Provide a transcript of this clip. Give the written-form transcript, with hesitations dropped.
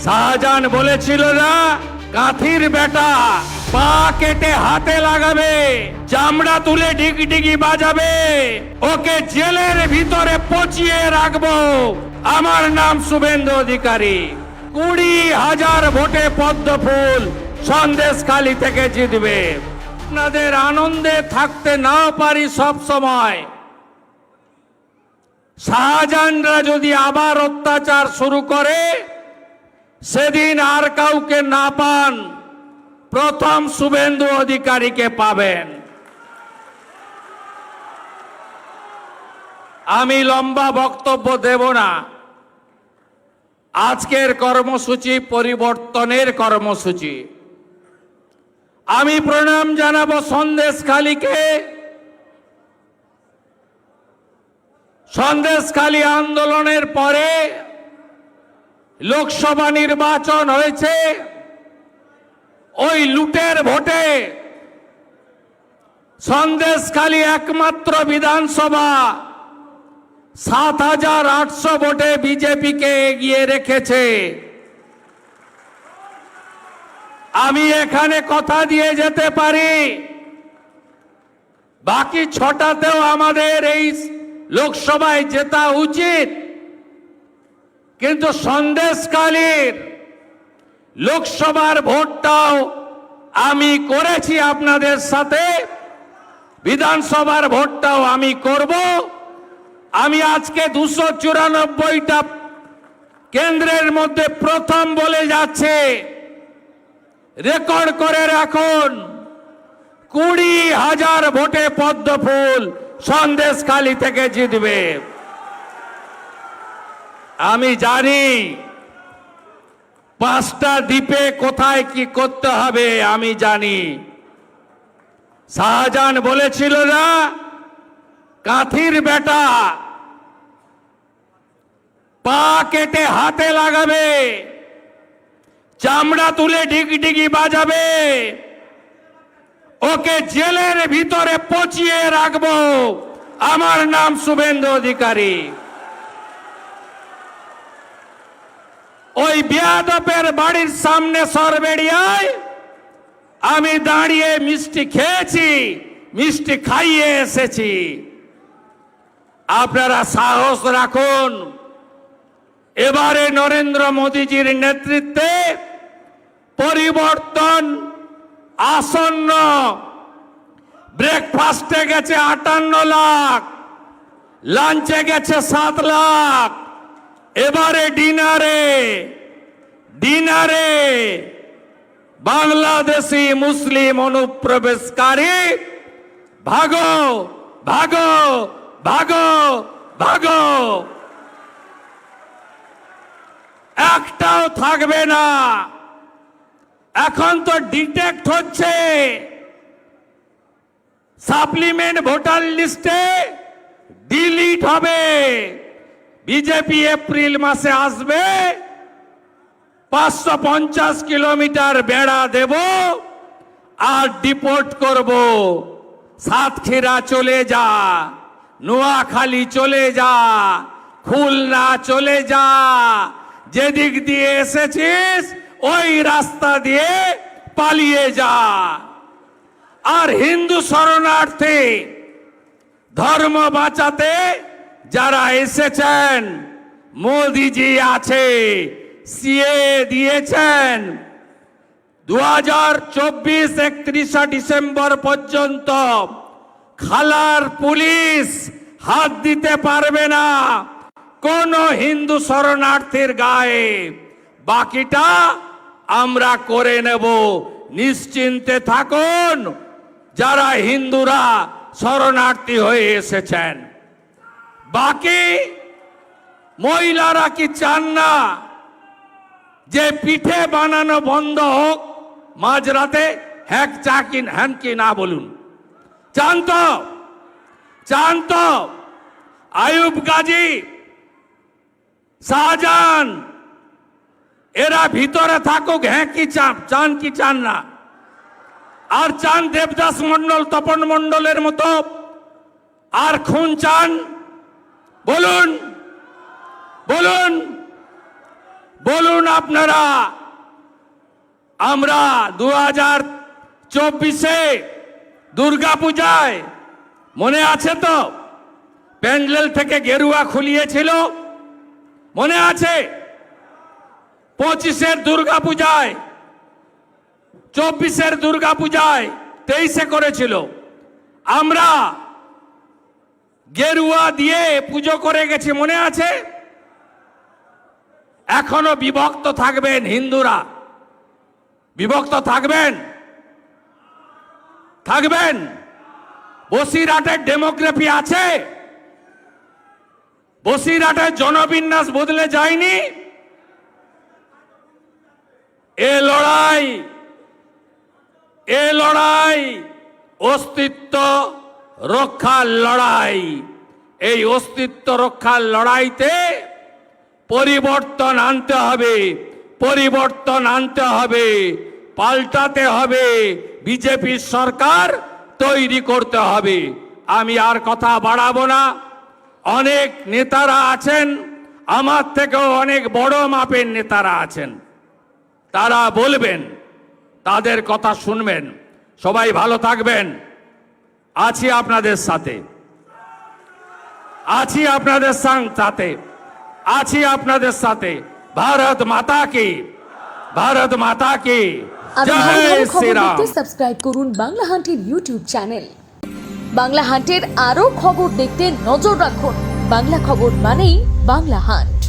শাহজাহান বলেছিল না, কাঁথির বেটা পা কেটে হাতে লাগাবে, চামড়া তুলে ডিগডিগি বাজাবে, ওকে জেলের ভিতরে পচিয়ে রাখবো। আমার নাম শুভেন্দু অধিকারী। 20,000 ভোটে পদ্মফুল সন্দেশখালী থেকে জিতবে। আপনাদের আনন্দে থাকতে নাও পারি সব সময়, শাহজাহানরা যদি আবার অত্যাচার শুরু করে, সেদিন আর কাউকে না পান, প্রথম শুভেন্দু অধিকারীকে পাবেন। আমি লম্বা বক্তব্য দেব না। আজকের কর্মসূচি পরিবর্তনের কর্মসূচি। আমি প্রণাম জানাবো সন্দেশখালীকে। সন্দেশখালী আন্দোলনের পরে লোকসভা নির্বাচন হয়েছে। ওই লুটের ভোটে সন্দেশখালী একমাত্র বিধানসভা 7,800 ভোটে বিজেপিকে এগিয়ে রেখেছে। আমি এখানে কথা দিয়ে যেতে পারি, বাকি 6টাতেও আমাদের এই লোকসভায় জেতা উচিত, কিন্তু সন্দেশখালীর লোকসভার ভোটটাও আমি করেছি আপনাদের সাথে, বিধানসভার ভোটটাও আমি করব। আমি আজকে 294টা কেন্দ্রের মধ্যে প্রথম বলে যাচ্ছে, রেকর্ড করে রাখুন, 20,000 ভোটে পদ্মফুল সন্দেশখালী থেকে জিতবে। আমি জানি 5টা দ্বীপে কোথায় কি করতে হবে, আমি জানি। শাহজাহান বলেছিল না, কাঁথির বেটা পা কেটে হাতে লাগাবে, চামড়া তুলে ডিগডিগি বাজাবে, ওকে জেলের ভিতরে পচিয়ে রাখবো। আমার নাম শুভেন্দু অধিকারী। ওই বেয়াদপের বাড়ির সামনে সরবেড়িয়ায় আমি দাঁড়িয়ে মিষ্টি খেয়েছি, মিষ্টি খাইয়ে এসেছি। আপনারা সাহস রাখুন, এবারে নরেন্দ্র মোদীজির নেতৃত্বে পরিবর্তন আসন্ন। ব্রেকফাস্টে গেছে 58 লাখ, লাঞ্চে গেছে 7 লাখ, এবারে ডিনারে বাংলাদেশি মুসলিম অনুপ্রবেশকারী ভাগো ভাগো ভাগো ভাগো, একটাও থাকবে না। এখন তো ডিটেক্ট হচ্ছে, সাপ্লিমেন্ট ভোটার লিস্টে ডিলিট হবে। বিজেপি এপ্রিল মাসে আসবে, 550 কিলোমিটার বেড়া দেব আর ডিপোর্ট করব। সাতক্ষীরা চলে যা, নোয়াখালী চলে যা, খুলনা চলে যা, যেদিক দিয়ে এসেছিস ওই রাস্তা দিয়ে পালিয়ে যা। আর হিন্দু শরণার্থী ধর্ম বাঁচাতে যারা এসেছেন, মোদিজি আছে, সিএ দিয়েছেন। 2024 31 ডিসেম্বর পর্যন্ত খালার পুলিশ হাত দিতে পারবে না কোন হিন্দু শরণার্থীর গায়ে। বাকিটা আমরা করে নেব, নিশ্চিন্তে থাকুন যারা হিন্দুরা শরণার্থী হয়ে এসেছেন। বাকি মহিলারা কি চান না যে পিঠে বানানো বন্ধ হোক মাঝরাতে? হ্যাঁ হ্যান কি না বলুন? চান তো? আয়ুব গাজী, শাহজাহান এরা ভিতরে থাকুক, হ্যাঁ কি চান কি চান না? আর চান দেবদাস মন্ডল, তপন মন্ডলের মতো আর খুন চান? বলুন। বলুন আপনারা, আমরা 2024-এ দুর্গাপূজায় মনে আছে তো প্যান্ডেল থেকে গেরুয়া খুলিয়েছিল, মনে আছে? 25-এর দুর্গাপূজায়, 24-এর দুর্গাপূজায়, 23-এ করেছিল। আমরা গেরুয়া দিয়ে পুজো করে গেছি, মনে আছে? এখনো বিভক্ত থাকবেন হিন্দুরা, বিভক্ত থাকবেন, থাকবেন। বসিরহাটের ডেমোগ্রাফি আছে, বসিরহাটের জনবিন্যাস বদলে যায়নি। এ লড়াই অস্তিত্ব রক্ষার লড়াই। এই অস্তিত্ব রক্ষার লড়াইতে পরিবর্তন আনতে হবে, পরিবর্তন আনতে হবে, পাল্টাতে হবে, বিজেপির সরকার তৈরি করতে হবে। আমি আর কথা বাড়াবো না। অনেক নেতারা আছেন, আমার থেকেও অনেক বড় মাপের নেতারা আছেন, তারা বলবেন, তাদের কথা শুনবেন। সবাই ভালো থাকবেন। আছি আপনাদের সাথে, আছি আপনাদের সাথে, আছি আপনাদের সাথে। ভারত মাতা কি, ভারত মাতা কি জয় শ্রীরাম। সাবস্ক্রাইব করুন বাংলা হান্টের ইউটিউব চ্যানেল। বাংলা হান্টের আরও খবর দেখতে নজর রাখুন। বাংলা খবর মানেই বাংলা হান্ট।